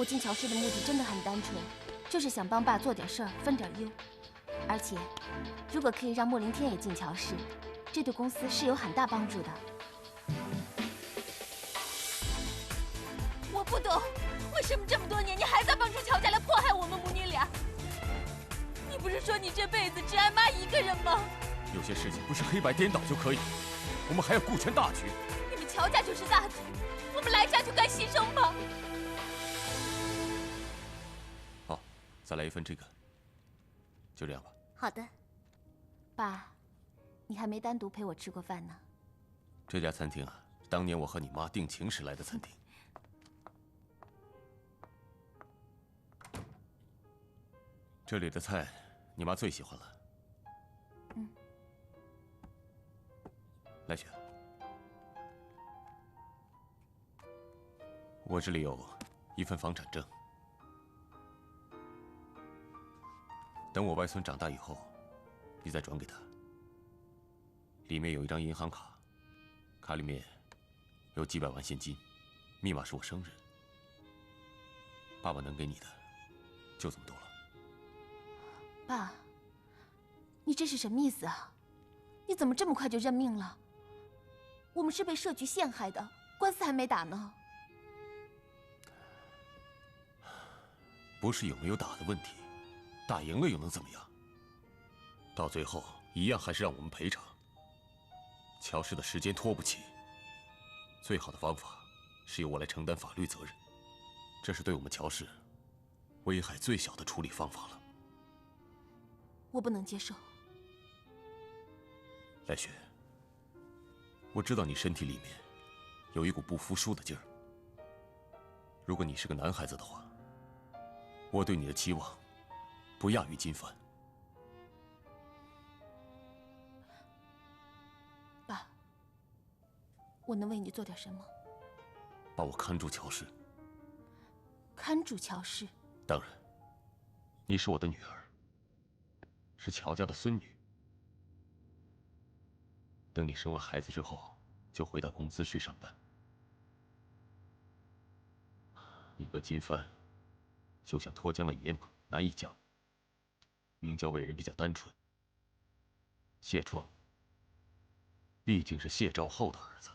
我进乔氏的目的真的很单纯，就是想帮爸做点事儿，分点忧。而且，如果可以让莫林天也进乔氏，这对公司是有很大帮助的。我不懂，为什么这么多年你还在帮助乔家来迫害我们母女俩？你不是说你这辈子只爱妈一个人吗？有些事情不是黑白颠倒就可以，我们还要顾全大局。你们乔家就是大局，我们来家就该牺牲吗？好，再来一份这个，就这样吧。好的，爸，你还没单独陪我吃过饭呢。这家餐厅啊，当年我和你妈定情时来的餐厅。这里的菜，你妈最喜欢了。来雪，我这里有一份房产证，等我外孙长大以后，你再转给他。里面有一张银行卡，卡里面有几百万现金，密码是我生日。爸爸能给你的就这么多了。爸，你这是什么意思啊？你怎么这么快就认命了？我们是被社局陷害的，官司还没打呢。不是有没有打的问题，打赢了又能怎么样？到最后一样还是让我们赔偿。乔氏的时间拖不起，最好的方法是由我来承担法律责任，这是对我们乔氏危害最小的处理方法了。我不能接受。来雪，我知道你身体里面有一股不服输的劲儿。如果你是个男孩子的话，我对你的期望不亚于金帆。爸，我能为你做点什么？把我看住乔氏。看住乔氏？当然，你是我的女儿，是乔家的孙女。等你生完孩子之后，就回到公司去上班。你和金帆就像脱缰的野马，难以驾驭。明娇为人比较单纯，谢壮毕竟是谢兆后的儿子，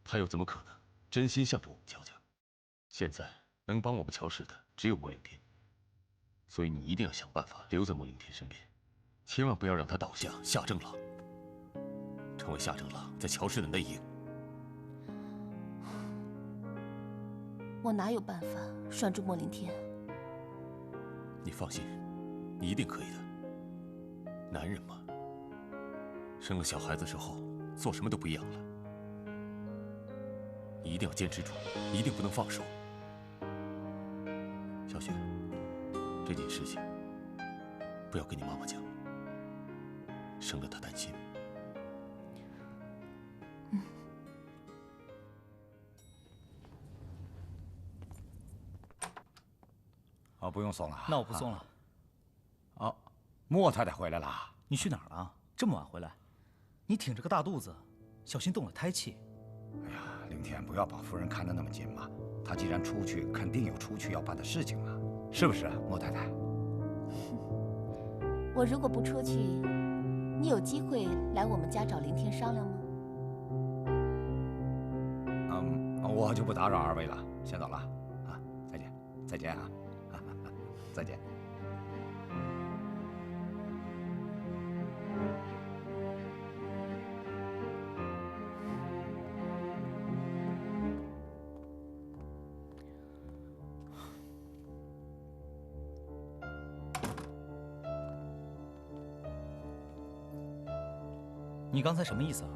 他又怎么可能真心向着我们乔家？现在能帮我们乔氏的只有莫凌天，所以你一定要想办法留在莫凌天身边，千万不要让他倒下下正郎。成为下正郎在乔氏的内应。我哪有办法拴住莫林天？你放心，你一定可以的。男人嘛，生了小孩子之后，做什么都不一样了。你一定要坚持住，一定不能放手。小雪，这件事情不要跟你妈妈讲，省得她担心。哦，不用送了。那我不送了。哦，莫太太回来了。你去哪儿了？这么晚回来？你挺着个大肚子，小心动了胎气。哎呀，凌天，不要把夫人看得那么紧嘛。她既然出去，肯定有出去要办的事情嘛，是不是，莫太太？我如果不出去，你有机会来我们家找凌天商量吗？我就不打扰二位了，先走了啊，再见，再见啊，再见。你刚才什么意思啊？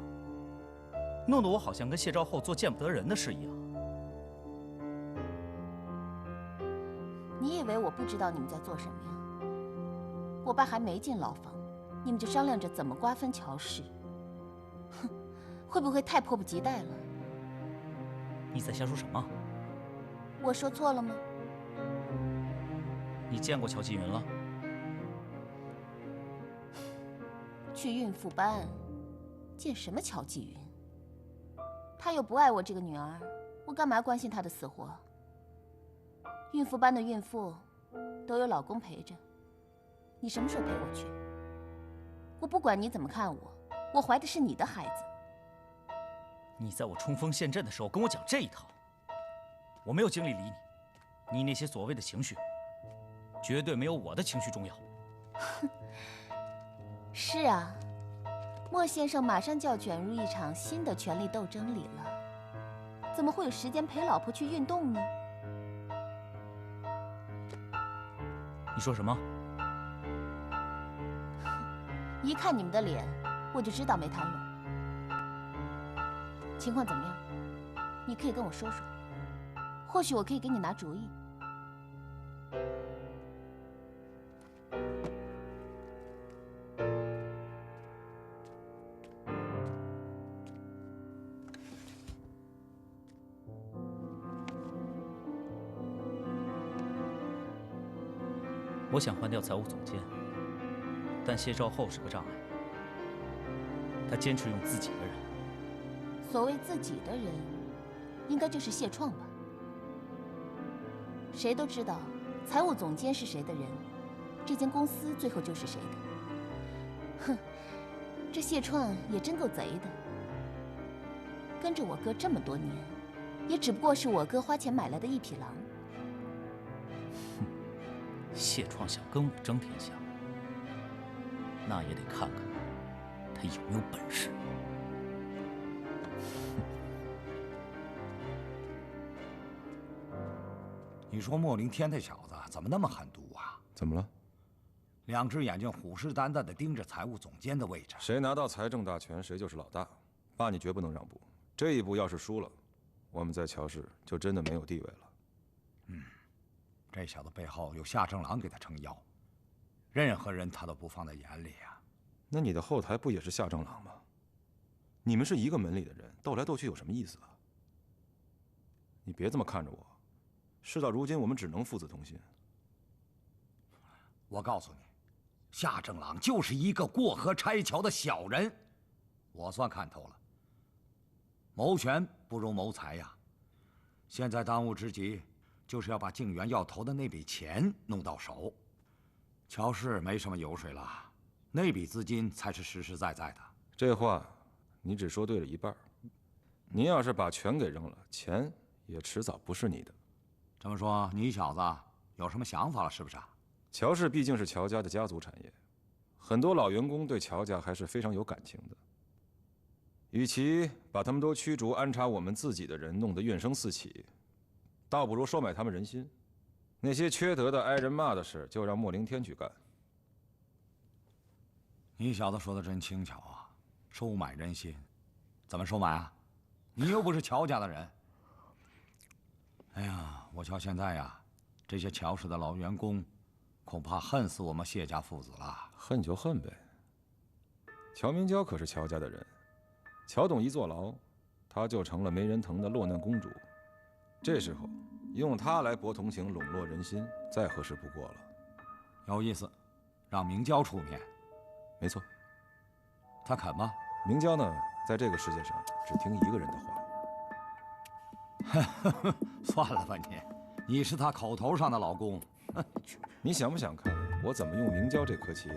弄得我好像跟谢兆后做见不得人的事一样。你以为我不知道你们在做什么呀？我爸还没进牢房，你们就商量着怎么瓜分乔氏，哼，会不会太迫不及待了？你在瞎说什么？我说错了吗？你见过乔继云了？去孕妇班，见什么乔继云？他又不爱我这个女儿，我干嘛关心他的死活？孕妇班的孕妇都有老公陪着，你什么时候陪我去？我不管你怎么看我，我怀的是你的孩子。你在我冲锋陷阵的时候跟我讲这一套，我没有精力理你。你那些所谓的情绪，绝对没有我的情绪重要。是啊，莫先生马上就要卷入一场新的权力斗争里了，怎么会有时间陪老婆去运动呢？你说什么？一看你们的脸，我就知道没谈拢。情况怎么样？你可以跟我说说，或许我可以给你拿主意。我想换掉财务总监，但谢兆后是个障碍。他坚持用自己的人。所谓自己的人，应该就是谢创吧？谁都知道，财务总监是谁的人，这间公司最后就是谁的。哼，这谢创也真够贼的，跟着我哥这么多年，也只不过是我哥花钱买来的一匹狼。谢创想跟我争天下，那也得看看他有没有本事。你说莫凌天那小子怎么那么狠毒啊？怎么了？两只眼睛虎视眈眈地盯着财务总监的位置。谁拿到财政大权，谁就是老大。爸，你绝不能让步。这一步要是输了，我们在乔氏就真的没有地位了。这小子背后有夏正郎给他撑腰，任何人他都不放在眼里啊。那你的后台不也是夏正郎吗？你们是一个门里的人，斗来斗去有什么意思啊？你别这么看着我。事到如今，我们只能父子同心。我告诉你，夏正郎就是一个过河拆桥的小人，我算看透了。谋权不如谋财呀，现在当务之急就是要把静园要投的那笔钱弄到手。乔氏没什么油水了，那笔资金才是实实在在的。这话你只说对了一半。您要是把权给扔了，钱也迟早不是你的。这么说，你小子有什么想法了，是不是？乔氏毕竟是乔家的家族产业，很多老员工对乔家还是非常有感情的。与其把他们都驱逐，安插我们自己的人，弄得怨声四起，倒不如收买他们人心。那些缺德的、挨人骂的事，就让莫凌天去干。你小子说的真轻巧啊！收买人心，怎么收买啊？你又不是乔家的人。哎呀，我瞧现在呀，这些乔氏的老员工，恐怕恨死我们谢家父子了。恨就恨呗。乔明娇可是乔家的人，乔董一坐牢，她就成了没人疼的落难公主。这时候用她来博同情、笼络人心，再合适不过了。有意思，让明娇出面。没错，她肯吗？明娇呢，在这个世界上只听一个人的话。算了吧你是她口头上的老公。你想不想看我怎么用明娇这颗棋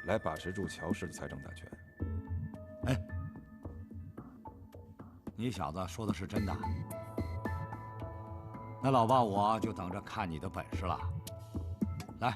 来把持住乔氏的财政大权？哎，你小子说的是真的？那老爸我就等着看你的本事了。来。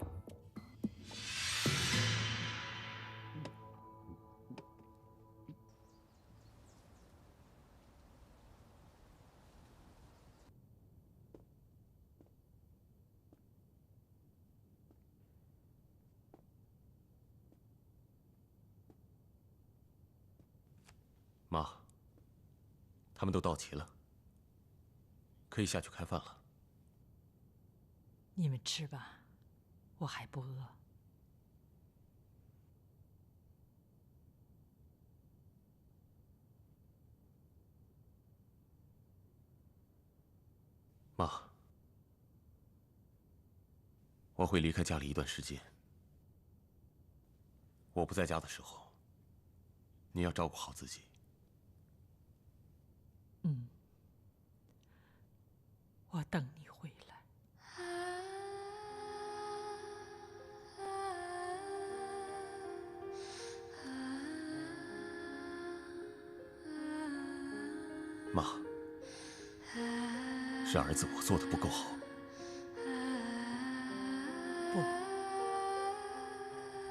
妈，他们都到齐了，可以下去开饭了。你们吃吧，我还不饿。妈，我会离开家里一段时间。我不在家的时候，你要照顾好自己。我等你回来。是儿子我做的不够好。不，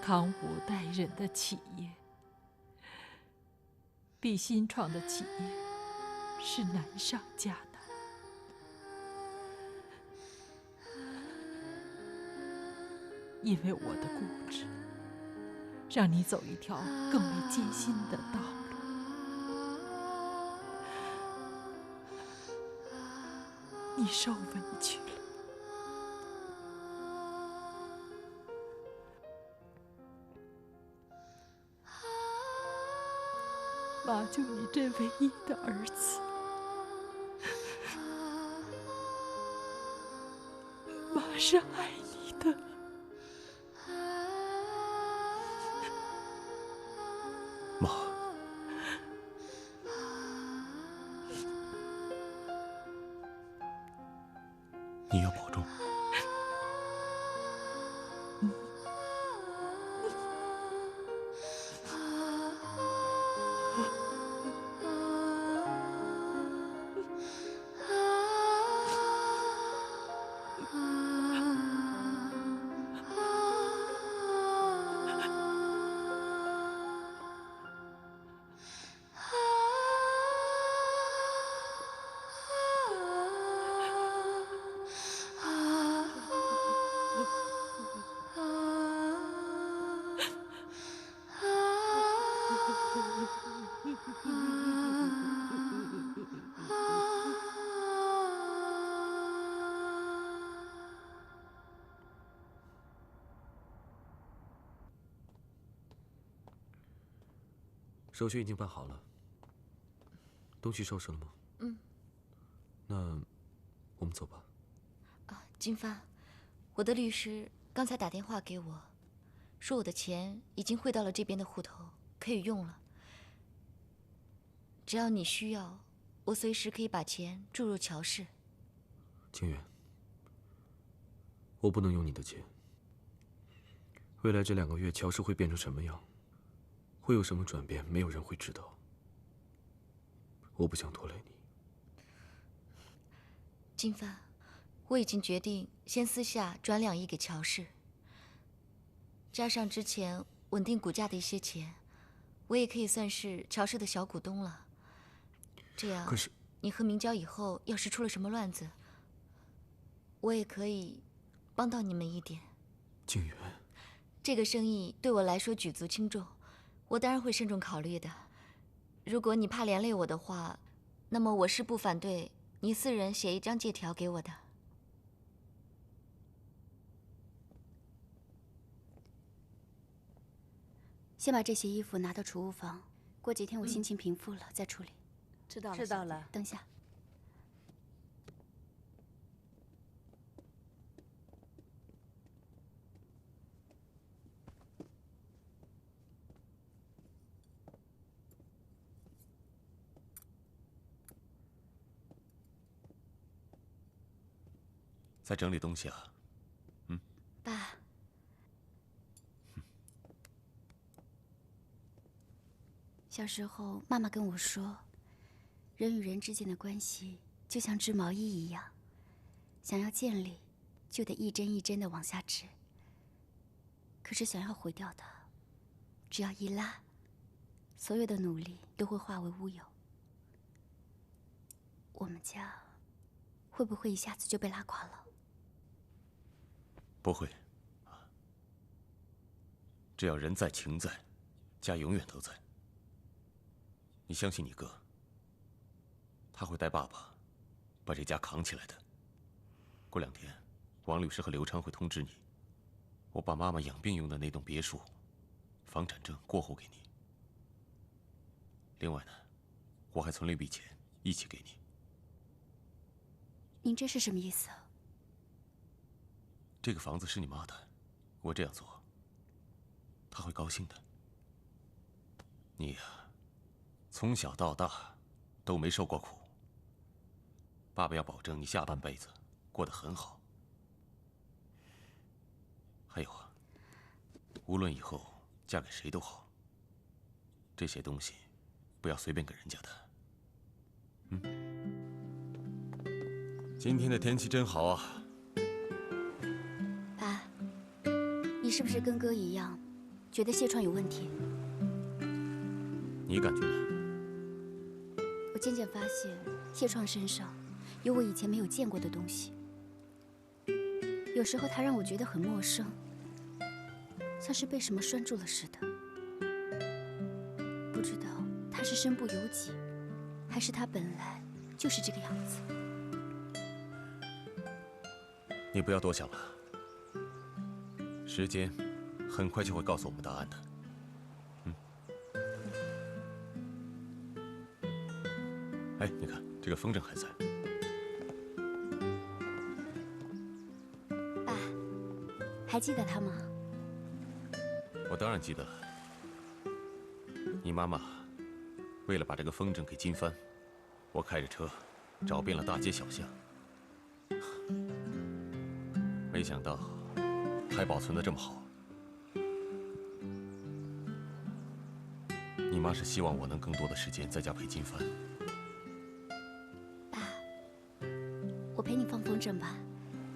康武带人的企业，比新创的企业是难上加难。因为我的固执，让你走一条更为艰辛的道路。你受委屈了。妈就你这唯一的儿子，妈是爱你的。妈，你要保重。手续已经办好了，东西收拾了吗？嗯。那我们走吧。金帆，我的律师刚才打电话给我，说我的钱已经汇到了这边的户头，可以用了。只要你需要，我随时可以把钱注入乔氏。清远，我不能用你的钱。未来这2个月，乔氏会变成什么样？会有什么转变？没有人会知道。我不想拖累你。金帆，我已经决定先私下转2亿给乔氏，加上之前稳定股价的一些钱，我也可以算是乔氏的小股东了。这样，可是你和明娇以后要是出了什么乱子，我也可以帮到你们一点。静远，这个生意对我来说举足轻重。我当然会慎重考虑的。如果你怕连累我的话，那么我是不反对你4人写一张借条给我的。先把这些衣服拿到储物房，过几天我心情平复了再处理。知道了，知道了。等下。在整理东西啊。爸。小时候，妈妈跟我说，人与人之间的关系就像织毛衣一样，想要建立，就得一针一针的往下织。可是想要毁掉它，只要一拉，所有的努力都会化为乌有。我们家会不会一下子就被拉垮了？不会，只要人在情在，家永远都在。你相信你哥，他会带爸爸把这家扛起来的。过2天，王律师和刘昌会通知你，我把妈妈养病用的那栋别墅房产证过户给你。另外呢，我还存了一笔钱，一起给你。您这是什么意思？这个房子是你妈的，我这样做，她会高兴的。你呀，从小到大都没受过苦，爸爸要保证你下半辈子过得很好。还有啊，无论以后嫁给谁都好，这些东西不要随便给人家的。今天的天气真好啊！爸，你是不是跟哥一样，觉得谢创有问题？你感觉呢？我渐渐发现，谢创身上有我以前没有见过的东西。有时候他让我觉得很陌生，像是被什么拴住了似的。不知道他是身不由己，还是他本来就是这个样子。你不要多想了，时间很快就会告诉我们答案的。哎，你看这个风筝还在。爸，还记得他吗？我当然记得了。你妈妈为了把这个风筝给金帆，我开着车找遍了大街小巷，没想到还保存得这么好。你妈是希望我能更多的时间在家陪金帆。爸，我陪你放风筝吧。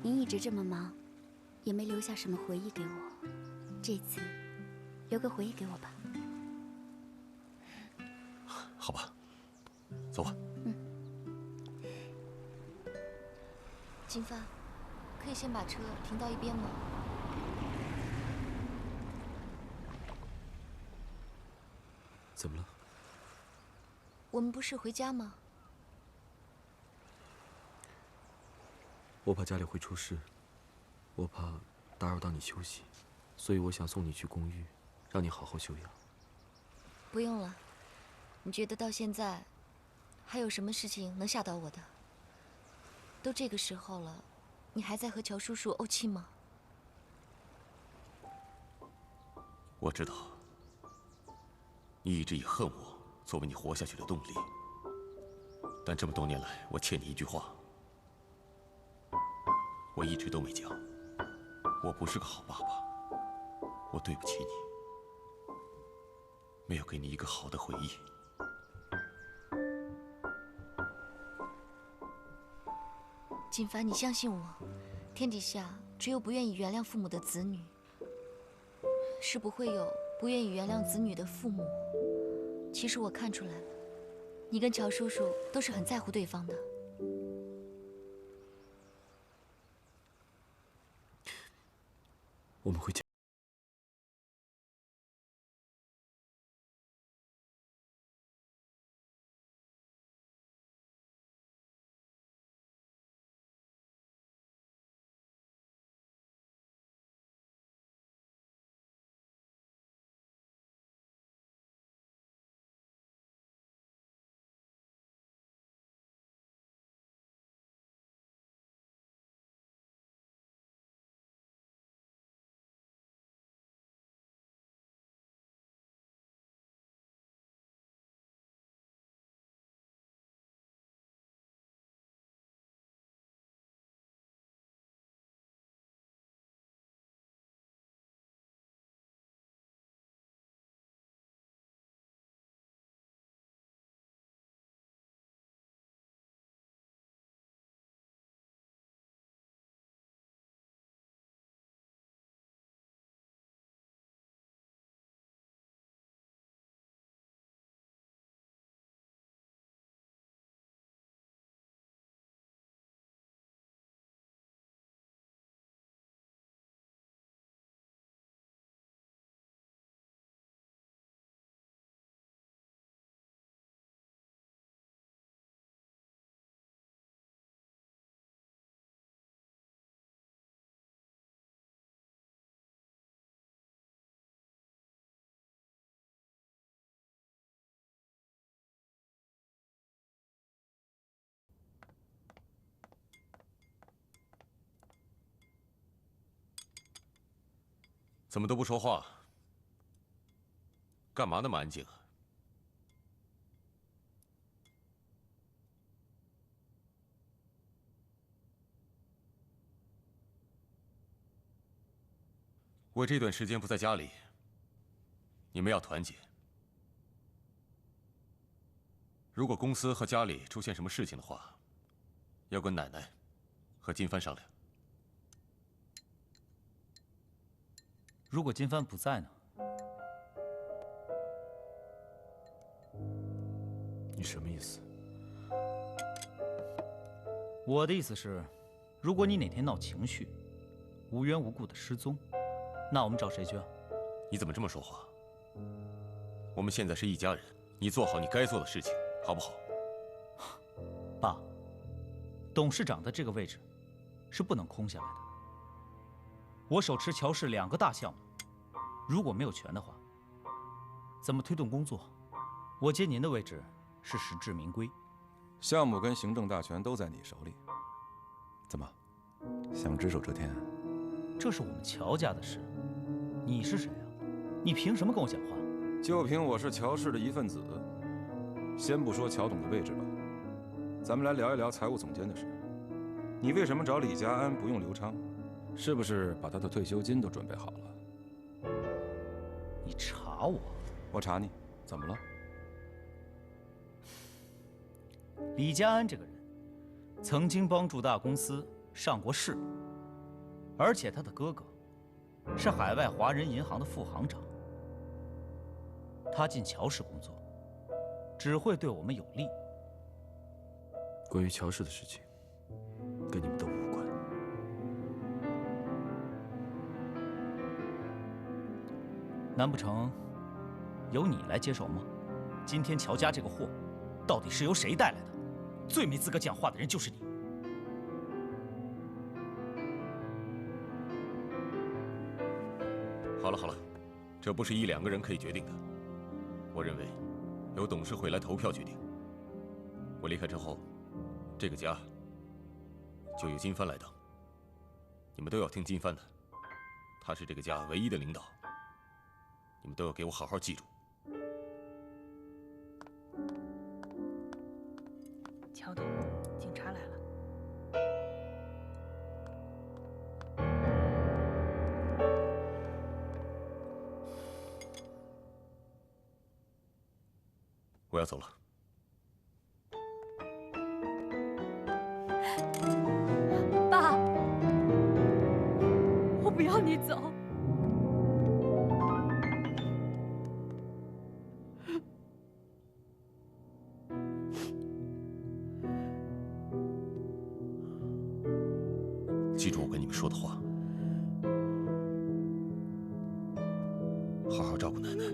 您一直这么忙，也没留下什么回忆给我。这次留个回忆给我吧。好吧，走吧。金帆，可以先把车停到一边吗？怎么了？我们不是回家吗？我怕家里会出事，我怕打扰到你休息，所以我想送你去公寓，让你好好休养。不用了。你觉得到现在，还有什么事情能吓到我的？都这个时候了，你还在和乔叔叔怄气吗？我知道，你一直以恨我作为你活下去的动力，但这么多年来，我欠你一句话，我一直都没讲。我不是个好爸爸，我对不起你，没有给你一个好的回忆。金帆，你相信我，天底下只有不愿意原谅父母的子女，是不会有不愿意原谅子女的父母。其实我看出来了，你跟乔叔叔都是很在乎对方的。我们回家。怎么都不说话？干嘛那么安静啊？我这段时间不在家里，你们要团结。如果公司和家里出现什么事情的话，要跟奶奶和金帆商量。如果金帆不在呢？你什么意思？我的意思是，如果你哪天闹情绪，无缘无故的失踪，那我们找谁去啊？你怎么这么说话？我们现在是一家人，你做好你该做的事情，好不好？爸，董事长的这个位置是不能空下来的。我手持乔氏2个大项目，如果没有权的话，怎么推动工作？我接您的位置是实至名归。项目跟行政大权都在你手里，怎么想只手遮天？这是我们乔家的事，你是谁啊？你凭什么跟我讲话？就凭我是乔氏的一份子。先不说乔董的位置吧，咱们来聊一聊财务总监的事。你为什么找李家安不用刘昌？是不是把他的退休金都准备好了？你查我？我查你，怎么了？李家安这个人，曾经帮助大公司上过市，而且他的哥哥是海外华人银行的副行长。他进乔氏工作，只会对我们有利。关于乔氏的事情，跟你们都无关。难不成由你来接手吗？今天乔家这个祸，到底是由谁带来的？最没资格讲话的人就是你。好了好了，这不是1、2个人可以决定的。我认为，由董事会来投票决定。我离开之后，这个家就由金帆来当。你们都要听金帆的，他是这个家唯一的领导。你们都要给我好好记住。乔董，警察来了。我要走了。爸，我不要你走。记住我跟你们说的话，好好照顾奶奶。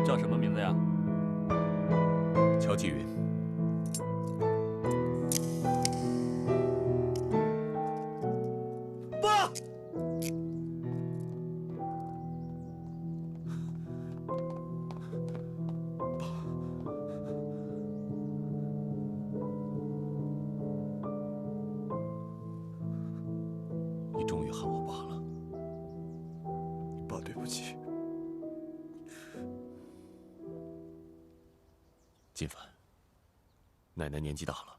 叫什么名字呀？乔继云。爸！你终于喊我爸了。爸，对不起。金帆，奶奶年纪大了，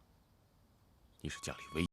你是家里唯一。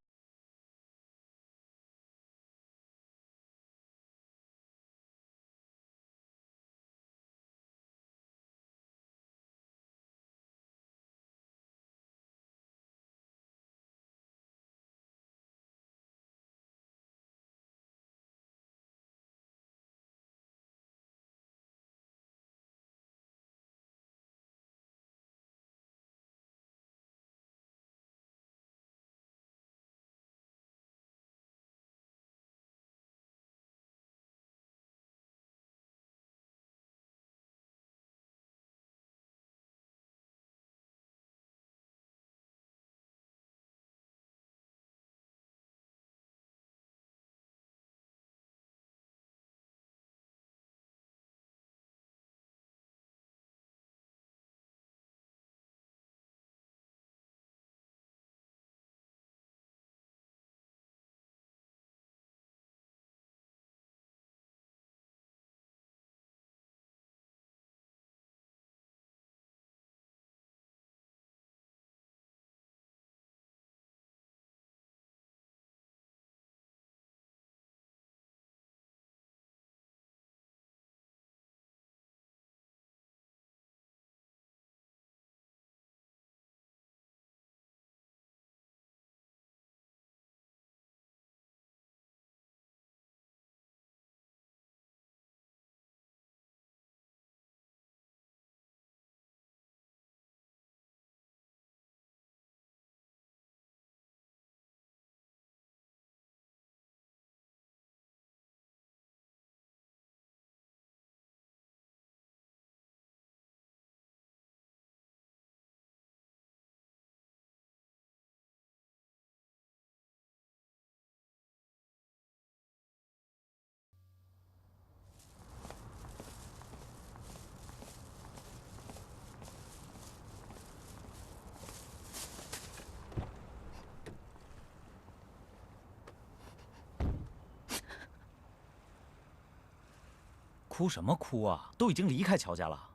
哭什么哭啊？都已经离开乔家了。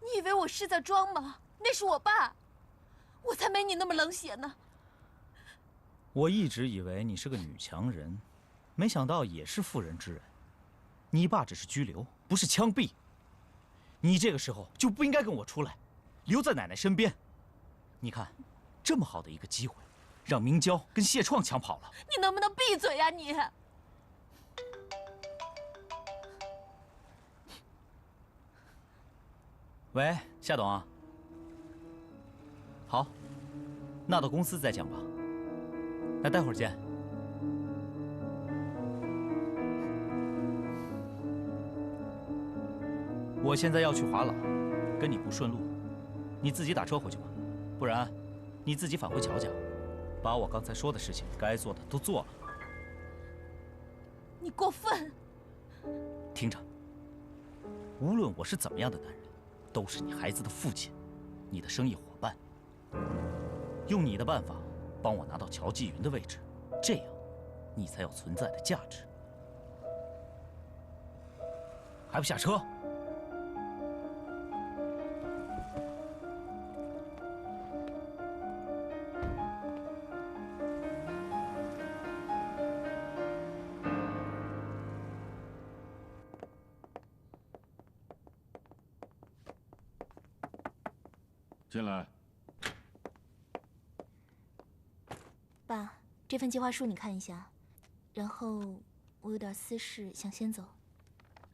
你以为我是在装吗？那是我爸，我才没你那么冷血呢。我一直以为你是个女强人，没想到也是妇人之仁。你爸只是拘留，不是枪毙。你这个时候就不应该跟我出来，留在奶奶身边。你看，这么好的一个机会，让明娇跟谢创抢跑了。你能不能闭嘴呀你？喂，夏董啊。好，那到公司再讲吧。那待会儿见。我现在要去华朗，跟你不顺路，你自己打车回去吧。不然，你自己返回乔家，把我刚才说的事情该做的都做了。你过分！听着，无论我是怎么样的男人，都是你孩子的父亲，你的生意伙伴。用你的办法帮我拿到乔继云的位置，这样你才有存在的价值。还不下车？进来。爸，这份计划书你看一下，然后我有点私事想先走。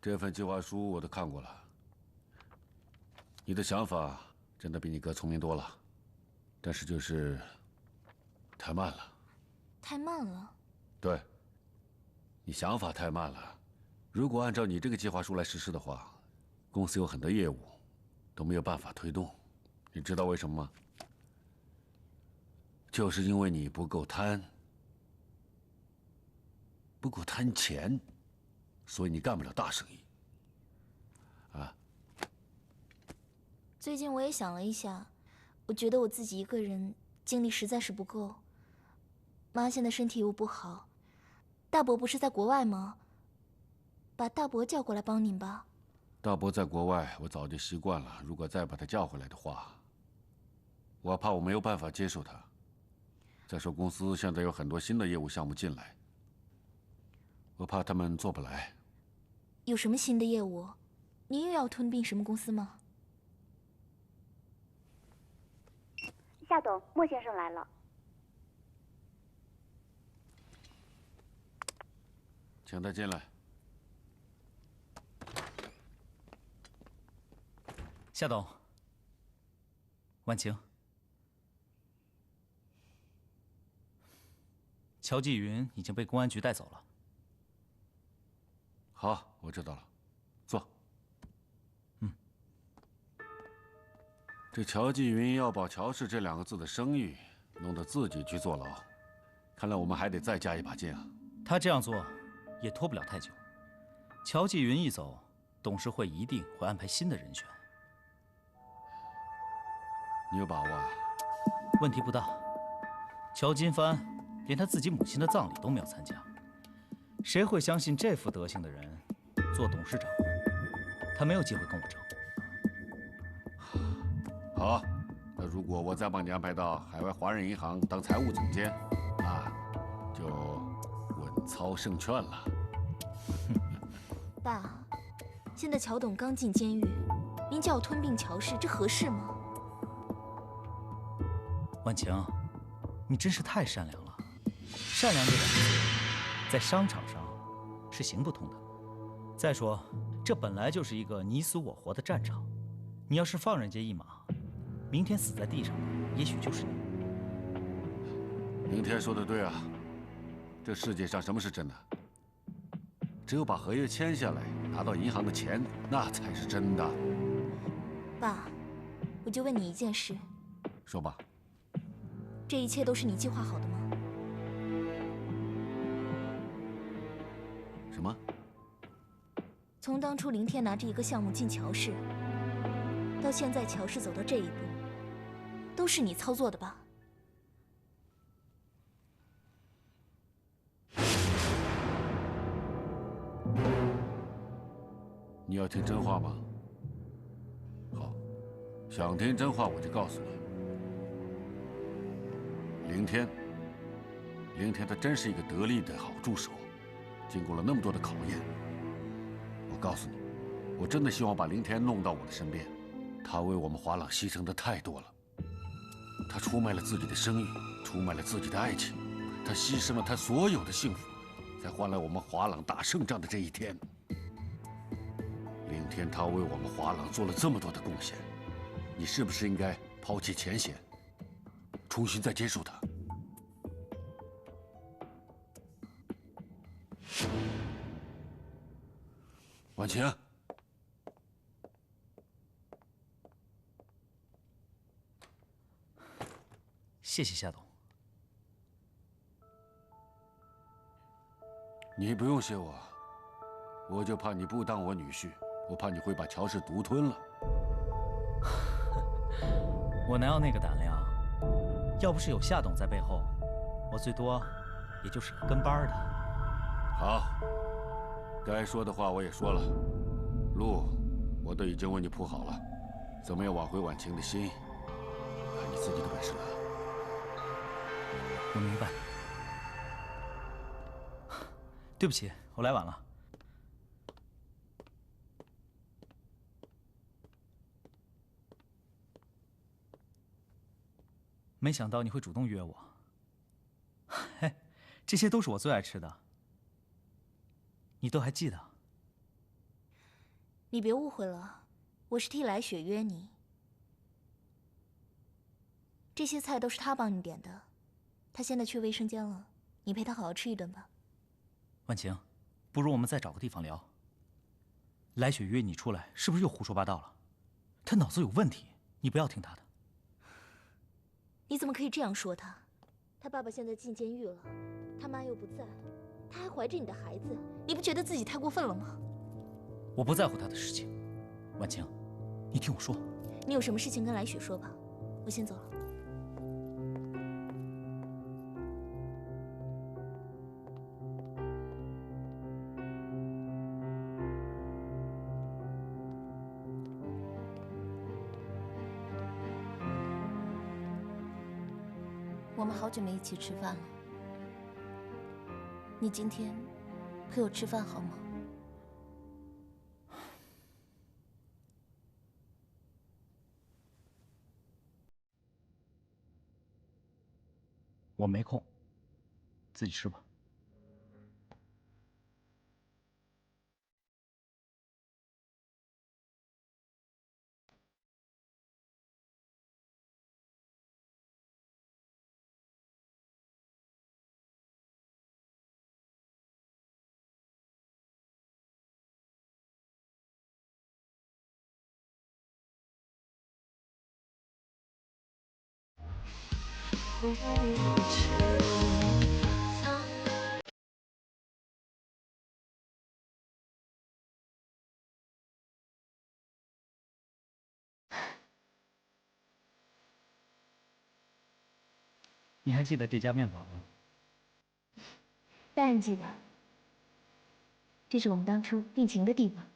这份计划书我都看过了，你的想法真的比你哥聪明多了，但是就是太慢了。太慢了。对，你想法太慢了。如果按照你这个计划书来实施的话，公司有很多业务都没有办法推动。你知道为什么吗？就是因为你不够贪，不够贪钱，所以你干不了大生意。啊！最近我也想了一下，我觉得我自己一个人精力实在是不够。妈现在身体又不好，大伯不是在国外吗？把大伯叫过来帮您吧。大伯在国外，我早就习惯了。如果再把他叫回来的话，我怕我没有办法接受他。再说公司现在有很多新的业务项目进来，我怕他们做不来。有什么新的业务？您又要吞并什么公司吗？夏董，莫先生来了。请他进来。夏董，婉晴，乔继云已经被公安局带走了。好，我知道了，坐。这乔继云要保乔氏这2个字的声誉，弄得自己去坐牢，看来我们还得再加一把劲啊。他这样做也拖不了太久。乔继云一走，董事会一定会安排新的人选。你有把握啊？问题不大。乔金帆连他自己母亲的葬礼都没有参加，谁会相信这副德行的人做董事长？他没有机会跟我争。好，那如果我再帮你安排到海外华人银行当财务总监，啊，就稳操胜券了。爸，现在乔董刚进监狱，您叫我吞并乔氏，这合适吗？婉晴，你真是太善良了。善良这2个字，在商场上是行不通的。再说，这本来就是一个你死我活的战场，你要是放人家一马，明天死在地上的也许就是你。明天说的对啊，这世界上什么是真的？只有把合约签下来，拿到银行的钱，那才是真的。爸，我就问你一件事，说吧。这一切都是你计划好的吗？什么？从当初林天拿着一个项目进乔氏，到现在乔氏走到这一步，都是你操作的吧？你要听真话吗？好，想听真话我就告诉你。凌天他真是一个得力的好助手，经过了那么多的考验，我告诉你，我真的希望把凌天弄到我的身边。他为我们华朗牺牲的太多了，他出卖了自己的声誉，出卖了自己的爱情，他牺牲了他所有的幸福，才换来我们华朗打胜仗的这一天。凌天他为我们华朗做了这么多的贡献，你是不是应该抛弃前嫌，重新再接受他？婉晴，谢谢夏董。你不用谢我，我就怕你不当我女婿，我怕你会把乔氏独吞了。我哪有那个胆量？要不是有夏董在背后，我最多也就是个跟班的。好，该说的话我也说了，路我都已经为你铺好了，怎么样挽回婉晴的心，看你自己的本事了。我明白。对不起，我来晚了。没想到你会主动约我。嘿，这些都是我最爱吃的，你都还记得？你别误会了，我是替来雪约你。这些菜都是他帮你点的，他现在去卫生间了，你陪他好好吃一顿吧。婉晴，不如我们再找个地方聊。来雪约你出来，是不是又胡说八道了？他脑子有问题，你不要听他的。你怎么可以这样说他？他爸爸现在进监狱了，他妈又不在，他还怀着你的孩子，你不觉得自己太过分了吗？我不在乎他的事情。婉晴，你听我说。你有什么事情跟来雪说吧，我先走了。我们好久没一起吃饭了，你今天陪我吃饭好吗？我没空，自己吃吧。你还记得这家面馆吗？当然记得，这是我们当初定情的地方。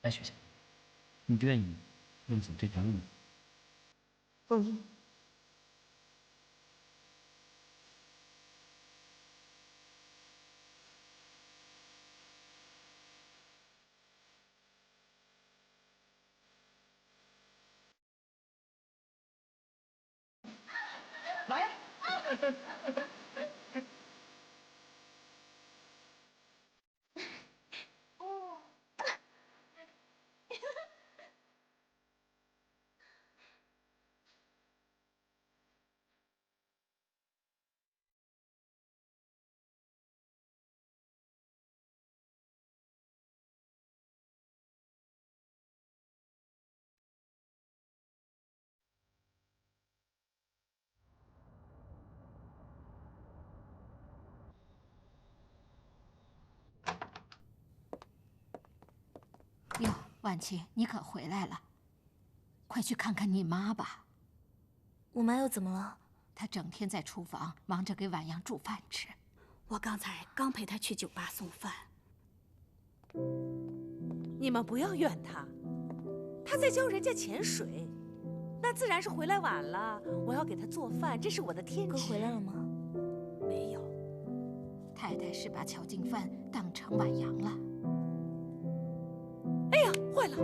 来，雪夏，你愿意用走这条路吗？不意。来呀！哟，婉晴，你可回来了，快去看看你妈吧。我妈又怎么了？她整天在厨房忙着给婉阳煮饭吃。我刚才刚陪他去酒吧送饭。你们不要怨他，他在教人家潜水，那自然是回来晚了。我要给他做饭，这是我的天职。哥回来了吗？没有。太太是把乔静帆当成晚阳了。哎呀，坏了！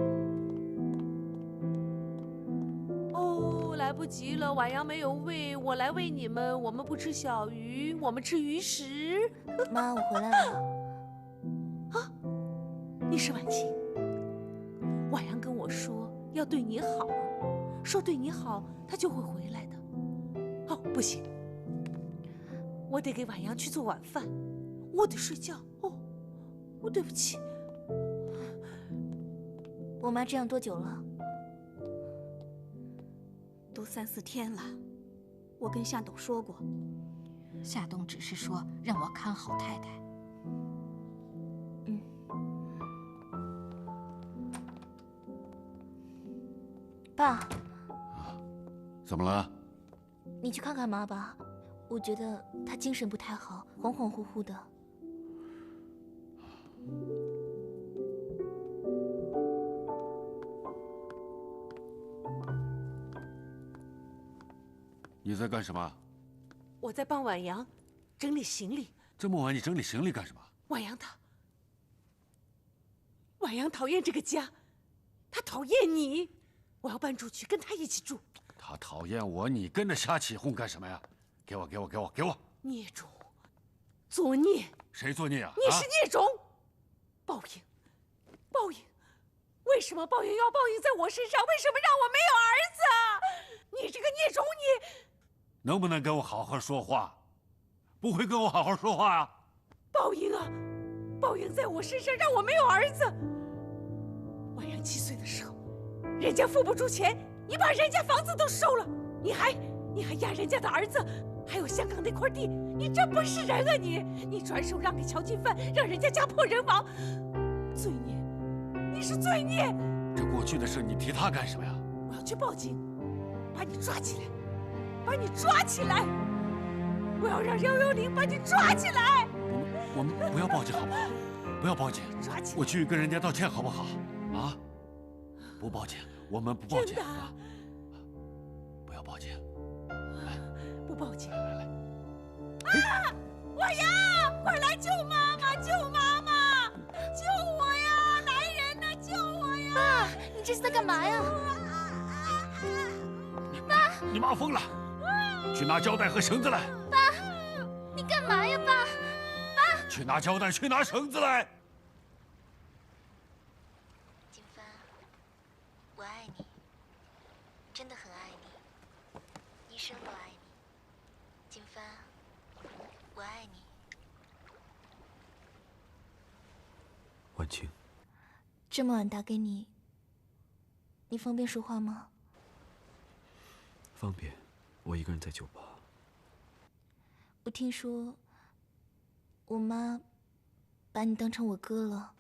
哦，来不及了，晚阳没有喂，我来喂你们。我们不吃小鱼，我们吃鱼食。妈，我回来了。啊，你是婉清。晚阳跟我说要对你好，说对你好，他就会回来的。哦，不行，我得给晚阳去做晚饭，我得睡觉。哦，我对不起。我妈这样多久了？都3、4天了。我跟夏董说过，夏董只是说让我看好太太。爸，怎么了？你去看看妈吧，我觉得她精神不太好，恍恍惚惚的。你在干什么？我在帮婉阳整理行李。这么晚你整理行李干什么？婉阳讨厌这个家，他讨厌你，我要搬出去跟他一起住。他讨厌我，你跟着瞎起哄干什么呀？给我！孽种，作孽！谁作孽啊？你是孽种！报应！为什么报应要报应在我身上？为什么让我没有儿子？你这个孽种，你能不能跟我好好说话？不会跟我好好说话啊？报应啊！报应在我身上，让我没有儿子。婉阳7岁的时候，人家付不出钱，你把人家房子都收了，你还压人家的儿子，还有香港那块地，你真不是人啊你！你转手让给乔金帆，让人家家破人亡，罪孽！你是罪孽！这过去的事你提他干什么呀？我要去报警，把你抓起来！我要让110把你抓起来！我们不要报警好不好？不要报警，我去跟人家道歉好不好？啊！不报警，我们不报警。真的啊！不要报警，不报警。来！啊！婉阳，快来救妈妈！救妈妈！救我呀！来人呐，救我呀！爸，你这是在干嘛呀？爸，你妈疯了！去拿胶带和绳子来！爸，你干嘛呀，爸？爸，去拿胶带，去拿绳子来！金帆，我爱你，真的很爱你，一生都爱你。金帆，我爱你。婉清，这么晚打给你，你方便说话吗？方便，我一个人在酒吧。我听说，我妈把你当成我哥了。